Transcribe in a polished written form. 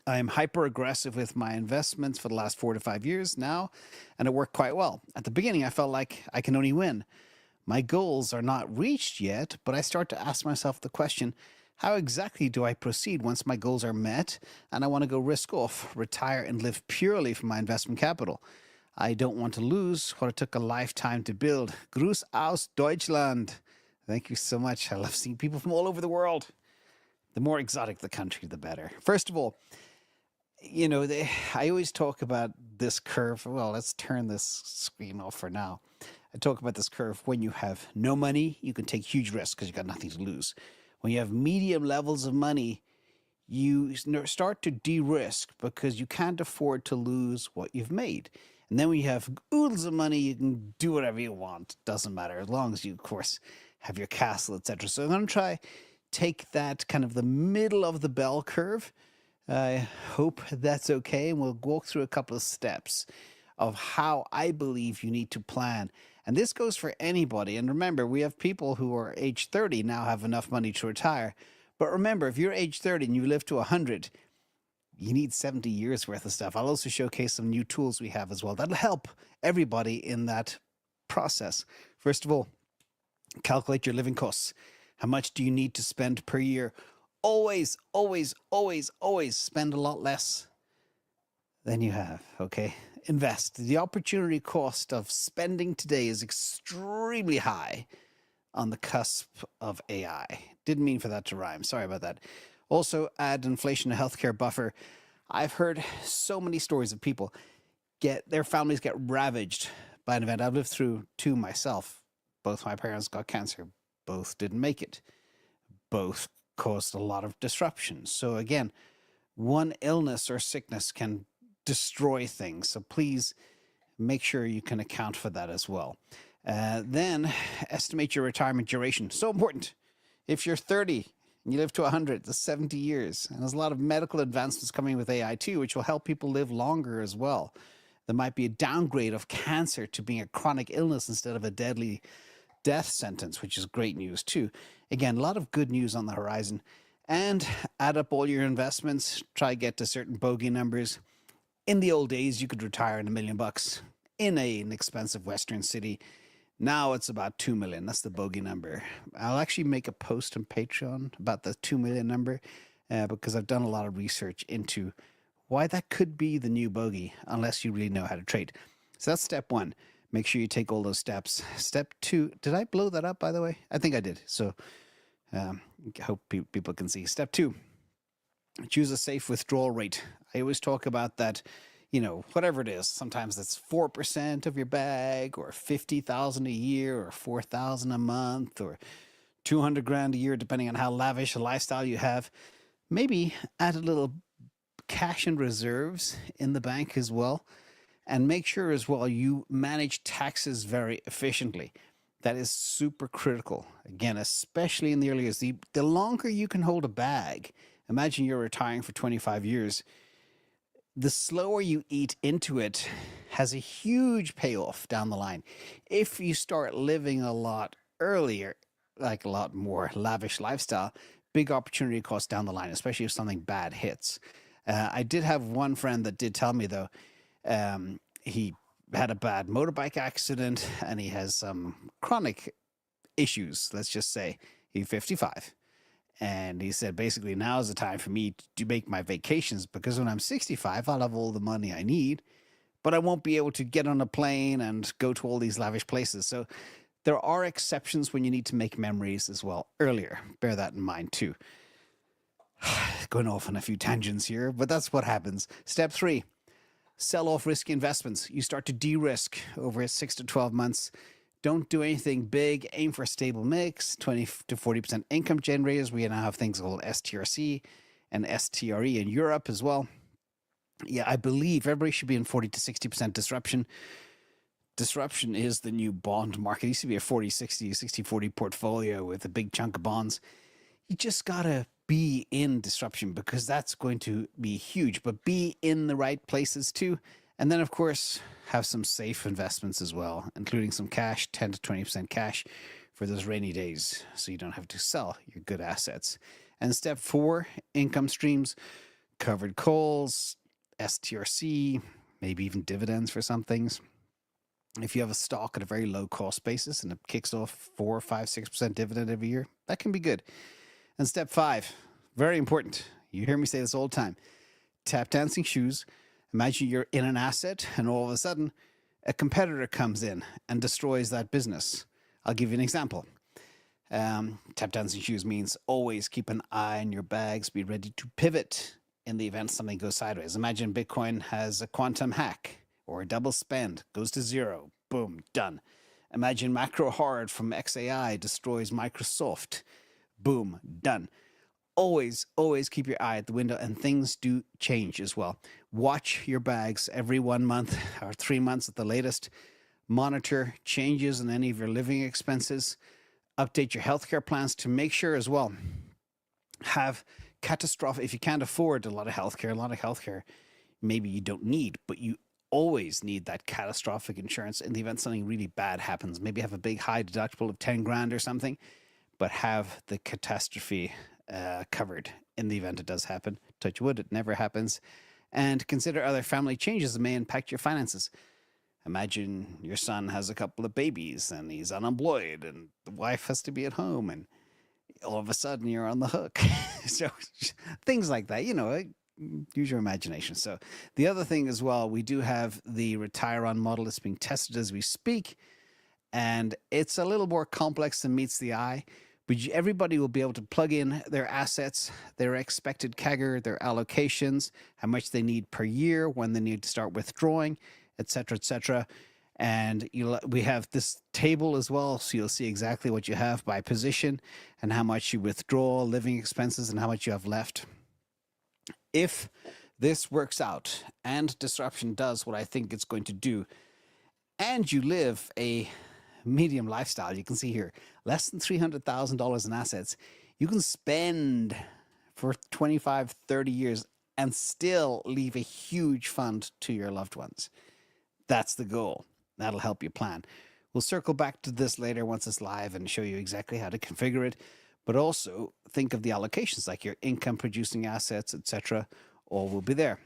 I'm hyper aggressive with my investments for the last 4 to 5 years now, and it worked quite well. At the beginning, I felt like I can only win. My goals are not reached yet, but I start to ask myself the question, how exactly do I proceed once my goals are met and I want to go risk off, retire, and live purely from my investment capital? I don't want to lose what it took a lifetime to build. Gruß aus Deutschland. Thank you so much. I love seeing people from all over the world. The more exotic the country, the better. First of all, I always talk about this curve. Well, let's turn this screen off for now. I talk about this curve. When you have no money, you can take huge risks because you've got nothing to lose. When you have medium levels of money, you start to de-risk because you can't afford to lose what you've made. And then when you have oodles of money, you can do whatever you want. Doesn't matter, as long as you, of course, have your castle, etc. So I'm going to try take that kind of the middle of the bell curve. I hope that's okay. And we'll walk through a couple of steps of how I believe you need to plan. And this goes for anybody. And remember, we have people who are age 30 now have enough money to retire. But remember, if you're age 30 and you live to 100, you need 70 years worth of stuff. I'll also showcase some new tools we have as well. That'll help everybody in that process. First of all, calculate your living costs. How much do you need to spend per year? Always, always, always, always spend a lot less than you have, okay? Invest. The opportunity cost of spending today is extremely high on the cusp of AI. Didn't mean for that to rhyme. Sorry about that. Also, add inflation to healthcare buffer. I've heard so many stories of people their families get ravaged by an event. I've lived through two myself. Both my parents got cancer. Both didn't make it. Both caused a lot of disruption. So again, one illness or sickness can destroy things. So please make sure you can account for that as well. Then estimate your retirement duration. So important. If you're 30 and you live to 100, that's 70 years. And there's a lot of medical advancements coming with AI too, which will help people live longer as well. There might be a downgrade of cancer to being a chronic illness instead of a deadly death sentence, which is great news too. Again, a lot of good news on the horizon. And add up all your investments, try to get to certain bogey numbers. In the old days, you could retire in $1 million in an expensive Western city. Now it's about 2 million. That's the bogey number. I'll actually make a post on Patreon about the 2 million number because I've done a lot of research into why that could be the new bogey unless you really know how to trade. So that's step one. Make sure you take all those steps. Step two, did I blow that up, by the way? I think I did. So I hope people can see. Step two, choose a safe withdrawal rate. I always talk about that, whatever it is. Sometimes that's 4% of your bag or 50,000 a year or 4,000 a month or 200 grand a year, depending on how lavish a lifestyle you have. Maybe add a little cash and reserves in the bank as well. And make sure as well you manage taxes very efficiently. That is super critical. Again, especially in the early years. The longer you can hold a bag, imagine you're retiring for 25 years, the slower you eat into it has a huge payoff down the line. If you start living a lot earlier, like a lot more lavish lifestyle, big opportunity cost down the line, especially if something bad hits. I did have one friend that did tell me, though, he had a bad motorbike accident and he has some chronic issues, let's just say. He's 55. And he said, basically, now is the time for me to make my vacations because when I'm 65, I'll have all the money I need, but I won't be able to get on a plane and go to all these lavish places. So there are exceptions when you need to make memories as well earlier. Bear that in mind, too. Going off on a few tangents here, but that's what happens. Step three. Sell off risky investments. You start to de-risk over 6 to 12 months. Don't do anything big. Aim for a stable mix, 20 to 40% income generators. We now have things called STRC and STRE in Europe as well. Yeah, I believe everybody should be in 40 to 60% disruption. Disruption is the new bond market. It used to be a 40-60, 60-40 portfolio with a big chunk of bonds. You just got to be in disruption because that's going to be huge, but be in the right places too. And then, of course, have some safe investments as well, including some cash, 10 to 20% cash for those rainy days so you don't have to sell your good assets. And step four, income streams. covered calls, STRC, maybe even dividends for some things. If you have a stock at a very low cost basis and it kicks off 4, 5, 6% dividend every year, that can be good. And step 5, very important. You hear me say this all the time. Tap dancing shoes. Imagine you're in an asset and all of a sudden a competitor comes in and destroys that business. I'll give you an example. Tap dancing shoes means always keep an eye on your bags, be ready to pivot in the event something goes sideways. Imagine Bitcoin has a quantum hack or a double spend, goes to zero, boom, done. Imagine macro hard from XAI destroys Microsoft, boom, done. Always keep your eye at the window, and things do change as well. Watch your bags every 1 month or 3 months at the latest. Monitor changes in any of your living expenses. Update your healthcare plans to make sure as well. Have catastrophic, if you can't afford a lot of healthcare maybe you don't need, but you always need that catastrophic insurance in the event something really bad happens. Maybe have a big high deductible of 10 grand or something, but have the catastrophe covered in the event it does happen. Touch wood, it never happens. And consider other family changes that may impact your finances. Imagine your son has a couple of babies and he's unemployed and the wife has to be at home and all of a sudden you're on the hook. So things like that, use your imagination. So the other thing as well, we do have the retire on model that's being tested as we speak. And it's a little more complex than meets the eye. But everybody will be able to plug in their assets, their expected CAGR, their allocations, how much they need per year, when they need to start withdrawing, et cetera, and we have this table as well, so you'll see exactly what you have by position and how much you withdraw, living expenses, and how much you have left. If this works out and disruption does what I think it's going to do, and you live a medium lifestyle, you can see here, less than $300,000 in assets, you can spend for 25, 30 years and still leave a huge fund to your loved ones. That's the goal. That'll help you plan. We'll circle back to this later once it's live and show you exactly how to configure it, but also think of the allocations like your income producing assets, etc. All will be there.